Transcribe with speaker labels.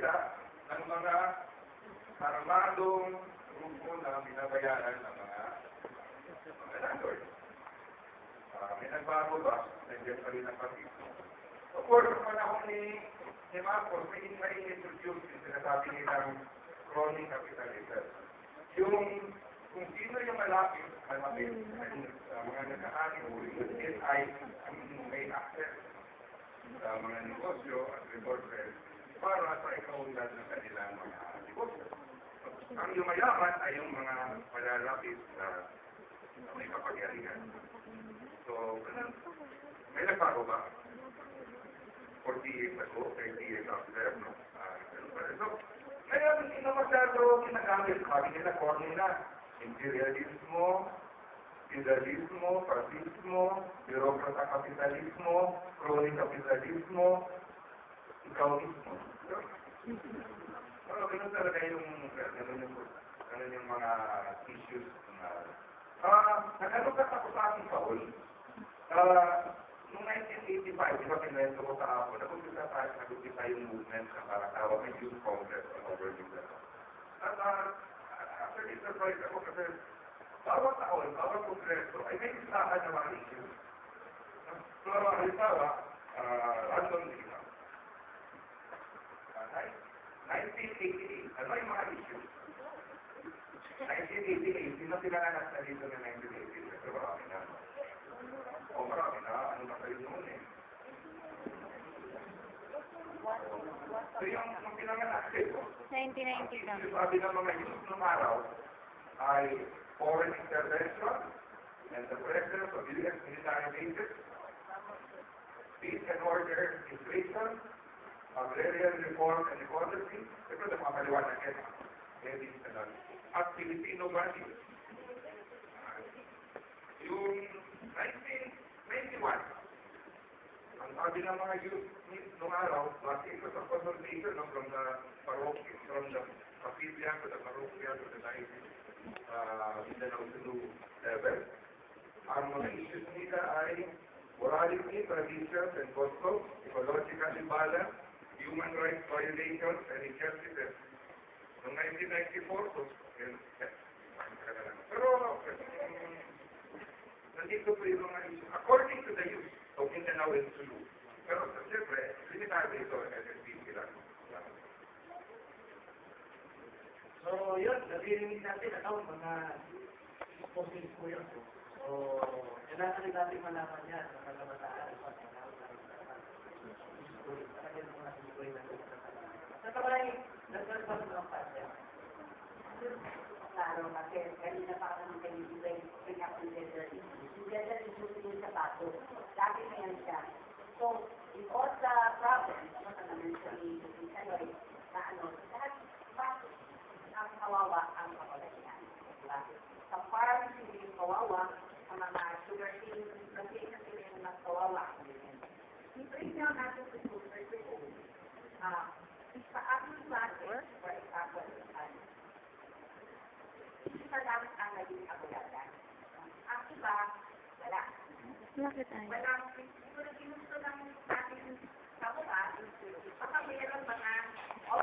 Speaker 1: sila ng mga armadong grupo na binabayaran ng mga landlord. May nagbago ba? Nandiyan pa rin ang partido. Of course, sa panahon ni Marcos, may introduce yung sinasabi nilang crony capitalism. Yung kung sino yung malapit, mga nagkahani o yung ay may access sa mga negosyo at resources para sa ikaunlad ng kanilang mga negosyo. Ang yumayaman ay yung mga malalapit sa may kapangyarihan. So, may nagbago ba? 40 years ago, 30 years after, no? So, ngayon, hindi na masyado ginagamit. Sabi nila, corny na. Imperialismo, feudalismo, fascismo, bureaucrata kapitalismo, crony kapitalismo, ikaw mismo. So, ganun talaga yung mga issues na nagano ka sa aking Paul, noong 1985, di ba pinwento ko sa ako, nag-umpisa yung movement na parang tawag ng Youth Congress on Overview. At actually, surprise ako kasi bawat taon, bawat kongreso ay may listahan ng mga issues. So, halimbawa, randomly, 1988, ano yung mga issues? 1988, sino sila na nasa dito ng 1988? Pero marami na. O marami na, ano na kayo noon eh. So yung pinanganak kayo,
Speaker 2: 1990 na.
Speaker 1: sabi ng mga issues ng araw ay foreign intervention and the presence of U.S. military bases, peace and order, inflation, agrarian reform and ecology, ito na mga paliwanag yan. At Filipino values. Yung 1991, ang sabi ng mga youth noong araw, bakit ito sa consultation from the parroquia, from the capilla to the parroquia to the diocese, Mindanao Sulu level. Ang mga issues nila ay morality, traditions and customs, ecological imbalance, human rights violations and injustices. Noong 1994, so, pero nandito po yung mga issues, according to the youth of Mindanao and Sulu. Pero siyempre, limitado ito ang SSPC lang.
Speaker 3: So, yun, narinig natin, mga exposing po yun. So, kailangan rin natin malaman yan sa kalabataan. Sa kamay, nagkaroon ng pasya.
Speaker 4: Claro, kasi kanina pa ako ng kanibigay pinaka-gender issues. Yung gender issues yung sapato. Lagi na yan siya. So, in all the problems, mention ni Sanoy, na lahat ang kawawa ang kapalayan. Diba? Sa farm, hindi yung kawawa, ang mga sugar cane, kasi sila yung mas kawawa. I-break down natin sa sugar cane. Sa ating market, for example, isa lang ang naging kabulagan. Ang iba, wala.
Speaker 2: Bakit ay?
Speaker 4: Walang, siguro ginusto lang natin